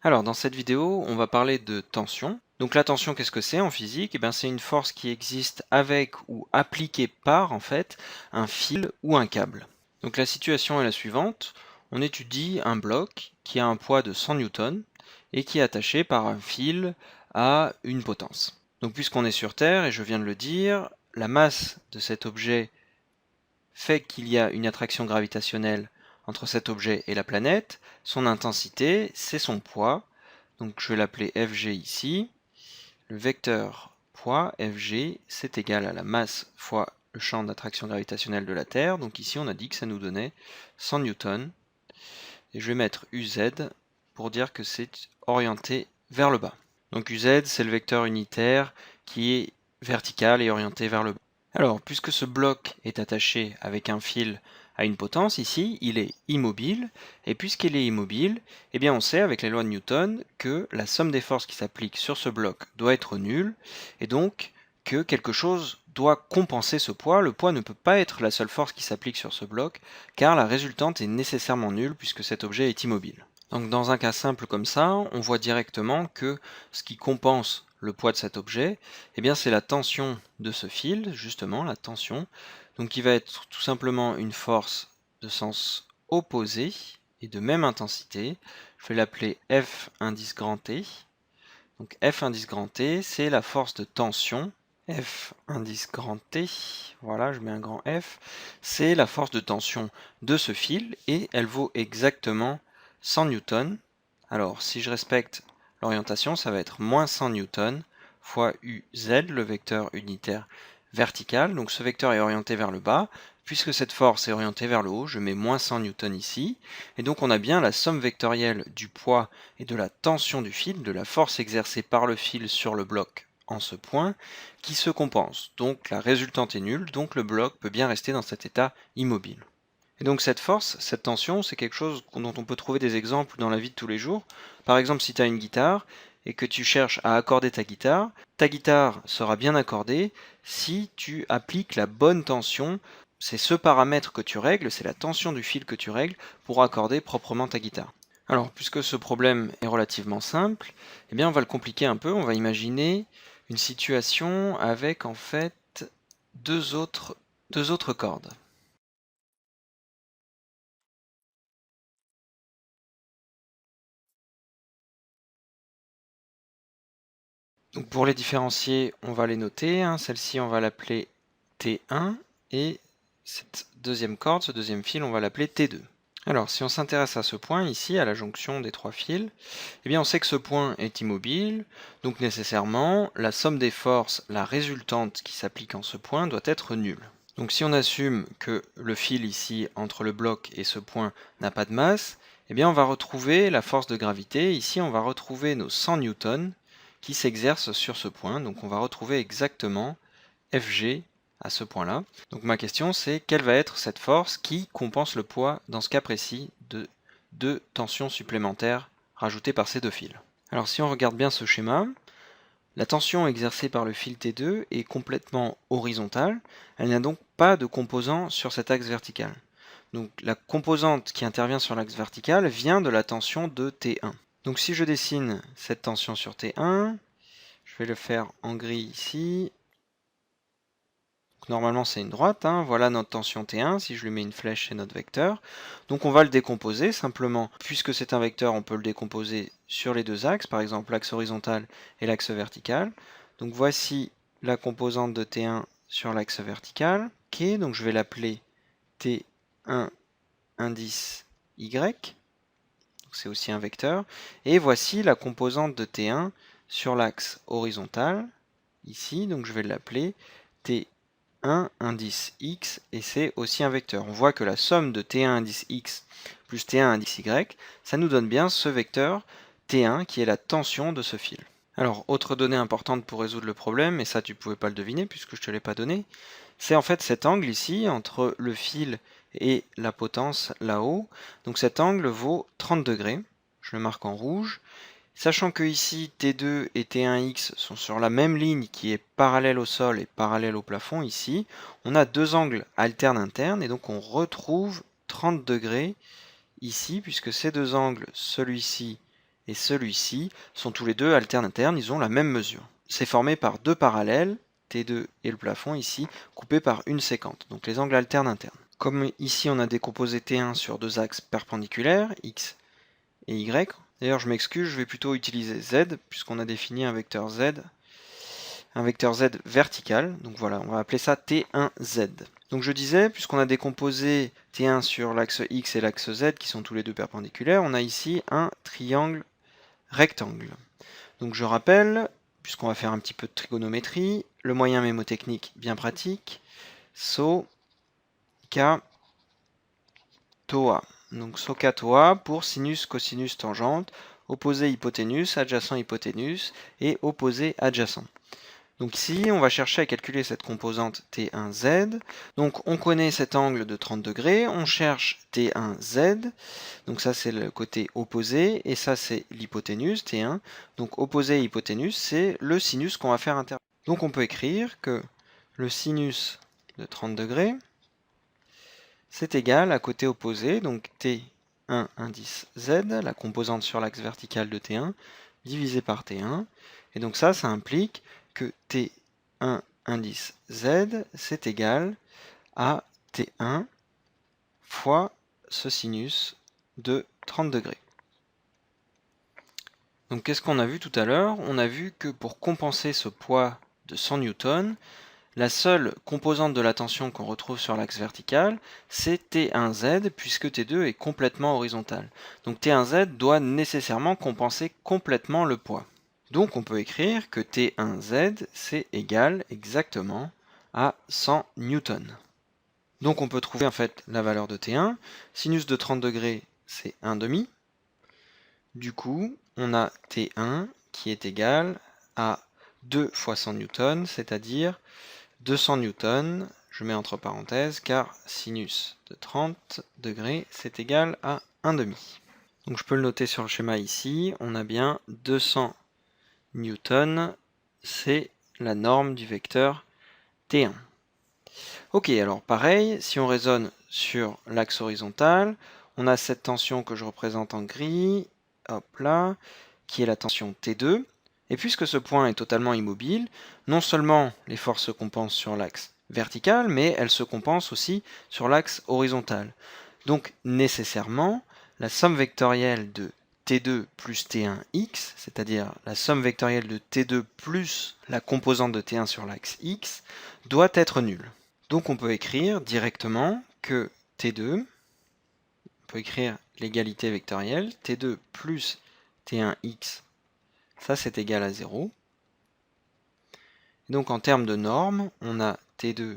Alors, dans cette vidéo, on va parler de tension. Donc la tension, qu'est-ce que c'est en physique? Eh bien, c'est une force qui existe avec ou appliquée par, en fait, un fil ou un câble. Donc la situation est la suivante. On étudie un bloc qui a un poids de 100 newtons et qui est attaché par un fil à une potence. Donc puisqu'on est sur Terre, et je viens de le dire, la masse de cet objet fait qu'il y a une attraction gravitationnelle entre cet objet et la planète. Son intensité, c'est son poids. Donc je vais l'appeler Fg ici. Le vecteur poids, Fg, c'est égal à la masse fois le champ d'attraction gravitationnelle de la Terre. Donc ici, on a dit que ça nous donnait 100 newtons. Et je vais mettre Uz pour dire que c'est orienté vers le bas. Donc Uz, c'est le vecteur unitaire qui est vertical et orienté vers le bas. Alors, puisque ce bloc est attaché avec un fil à une potence, ici, il est immobile, et puisqu'il est immobile, eh bien on sait avec les lois de Newton que la somme des forces qui s'appliquent sur ce bloc doit être nulle, et donc que quelque chose doit compenser ce poids. Le poids ne peut pas être la seule force qui s'applique sur ce bloc, car la résultante est nécessairement nulle puisque cet objet est immobile. Donc dans un cas simple comme ça, on voit directement que ce qui compense le poids de cet objet, eh bien c'est la tension de ce fil, justement, la tension, donc qui va être tout simplement une force de sens opposé et de même intensité. Je vais l'appeler F indice grand T. Donc F indice grand T, c'est la force de tension. F indice grand T, voilà, je mets un grand F, c'est la force de tension de ce fil et elle vaut exactement 100 newtons. Alors, si je respecte l'orientation, ça va être moins 100 newtons fois UZ, le vecteur unitaire vertical. Donc ce vecteur est orienté vers le bas. Puisque cette force est orientée vers le haut, je mets moins 100 newtons ici. Et donc on a bien la somme vectorielle du poids et de la tension du fil, de la force exercée par le fil sur le bloc en ce point, qui se compense. Donc la résultante est nulle, donc le bloc peut bien rester dans cet état immobile. Et donc cette force, cette tension, c'est quelque chose dont on peut trouver des exemples dans la vie de tous les jours. Par exemple, si tu as une guitare et que tu cherches à accorder ta guitare sera bien accordée si tu appliques la bonne tension. C'est ce paramètre que tu règles, c'est la tension du fil que tu règles pour accorder proprement ta guitare. Alors, puisque ce problème est relativement simple, eh bien on va le compliquer un peu, on va imaginer une situation avec en fait deux autres cordes. Donc pour les différencier, on va les noter. Celle-ci, on va l'appeler T1 et cette deuxième corde, ce deuxième fil, on va l'appeler T2. Alors, si on s'intéresse à ce point ici, à la jonction des trois fils, eh bien on sait que ce point est immobile, donc nécessairement, la somme des forces, la résultante qui s'applique en ce point, doit être nulle. Donc si on assume que le fil ici, entre le bloc et ce point, n'a pas de masse, eh bien on va retrouver la force de gravité. Ici, on va retrouver nos 100 newtons qui s'exercent sur ce point. Donc on va retrouver exactement Fg à ce point-là. Donc ma question c'est quelle va être cette force qui compense le poids dans ce cas précis de deux tensions supplémentaires rajoutées par ces deux fils. Alors si on regarde bien ce schéma, la tension exercée par le fil T2 est complètement horizontale, elle n'a donc pas de composant sur cet axe vertical. Donc la composante qui intervient sur l'axe vertical vient de la tension de T1. Donc si je dessine cette tension sur T1, je vais le faire en gris ici. Donc normalement c'est une droite, voilà notre tension T1, si je lui mets une flèche c'est notre vecteur. Donc on va le décomposer simplement, puisque c'est un vecteur on peut le décomposer sur les deux axes, par exemple l'axe horizontal et l'axe vertical. Donc voici la composante de T1 sur l'axe vertical. Ok, donc je vais l'appeler T1 indice Y. C'est aussi un vecteur. Et voici la composante de T1 sur l'axe horizontal, ici, donc je vais l'appeler T1 indice X, et c'est aussi un vecteur. On voit que la somme de T1 indice X plus T1 indice Y, ça nous donne bien ce vecteur T1 qui est la tension de ce fil. Alors, autre donnée importante pour résoudre le problème, et ça tu ne pouvais pas le deviner puisque je ne te l'ai pas donné, c'est en fait cet angle ici entre le fil et la potence là-haut. Donc cet angle vaut 30 degrés, je le marque en rouge. Sachant que ici T2 et T1X sont sur la même ligne qui est parallèle au sol et parallèle au plafond ici, on a deux angles alternes internes et donc on retrouve 30 degrés ici puisque ces deux angles, celui-ci et celui-ci sont tous les deux alterne-interne, ils ont la même mesure. C'est formé par deux parallèles, T2 et le plafond ici, coupés par une séquente, donc les angles alterne-internes. Comme ici on a décomposé T1 sur deux axes perpendiculaires, X et Y, d'ailleurs je m'excuse, je vais plutôt utiliser Z, puisqu'on a défini un vecteur Z vertical, donc voilà, on va appeler ça T1Z. Donc je disais, puisqu'on a décomposé T1 sur l'axe X et l'axe Z, qui sont tous les deux perpendiculaires, on a ici un triangle rectangle. Donc je rappelle, puisqu'on va faire un petit peu de trigonométrie, le moyen mémotechnique bien pratique, SOH, TOA. Donc SOH, TOA pour sinus, cosinus, tangente, opposé hypoténuse, adjacent hypoténuse et opposé adjacent. Donc ici, on va chercher à calculer cette composante T1Z. Donc on connaît cet angle de 30 degrés, on cherche T1Z. Donc ça c'est le côté opposé, et ça c'est l'hypoténuse, T1. Donc opposé et hypoténuse, c'est le sinus qu'on va faire intervenir. Donc on peut écrire que le sinus de 30 degrés, c'est égal à côté opposé, donc T1 indice Z, la composante sur l'axe vertical de T1, divisé par T1. Et donc ça implique que T1 indice Z, c'est égal à T1 fois ce sinus de 30 degrés. Donc qu'est-ce qu'on a vu tout à l'heure? On a vu que pour compenser ce poids de 100 newtons, la seule composante de la tension qu'on retrouve sur l'axe vertical, c'est T1Z, puisque T2 est complètement horizontal. Donc T1Z doit nécessairement compenser complètement le poids. Donc on peut écrire que T1Z, c'est égal exactement à 100 newtons. Donc on peut trouver en fait la valeur de T1. Sinus de 30 degrés, c'est 1,5. Du coup, on a T1 qui est égal à 2 fois 100 newtons, c'est-à-dire 200 newtons, je mets entre parenthèses, car sinus de 30 degrés, c'est égal à 1,5. Donc je peux le noter sur le schéma ici, on a bien 200 newtons, c'est la norme du vecteur T1. Ok, alors pareil, si on raisonne sur l'axe horizontal, on a cette tension que je représente en gris, hop là, qui est la tension T2. Et puisque ce point est totalement immobile, non seulement les forces se compensent sur l'axe vertical, mais elles se compensent aussi sur l'axe horizontal. Donc nécessairement, la somme vectorielle de T2 plus T1x, c'est-à-dire la somme vectorielle de T2 plus la composante de T1 sur l'axe x, doit être nulle. Donc on peut écrire directement que T2, on peut écrire l'égalité vectorielle, T2 plus T1x, ça c'est égal à 0. Donc en termes de normes, on a T2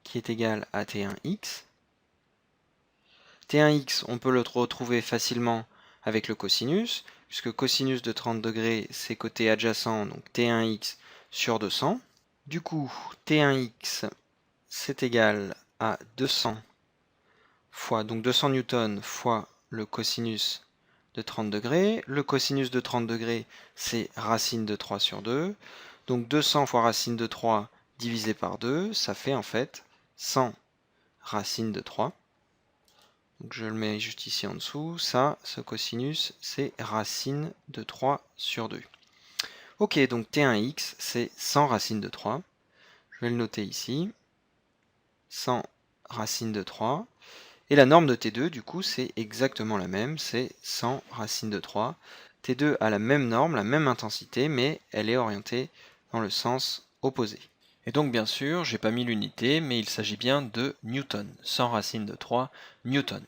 qui est égal à T1x. T1x, on peut le retrouver facilement avec le cosinus, puisque cosinus de 30 degrés, c'est côté adjacent, donc T1x sur 200. Du coup, T1x, c'est égal à 200 fois, donc 200 newtons fois le cosinus de 30 degrés. Le cosinus de 30 degrés, c'est racine de 3 sur 2. Donc 200 fois racine de 3 divisé par 2, ça fait en fait 100 racine de 3. Donc je le mets juste ici en dessous. Ça, ce cosinus, c'est racine de 3 sur 2. Ok, donc T1x, c'est 100 racine de 3. Je vais le noter ici. 100 racine de 3. Et la norme de T2, du coup, c'est exactement la même, c'est 100 racine de 3. T2 a la même norme, la même intensité, mais elle est orientée dans le sens opposé. Et donc, bien sûr, j'ai pas mis l'unité, mais il s'agit bien de newton, 100 racine de 3 newton.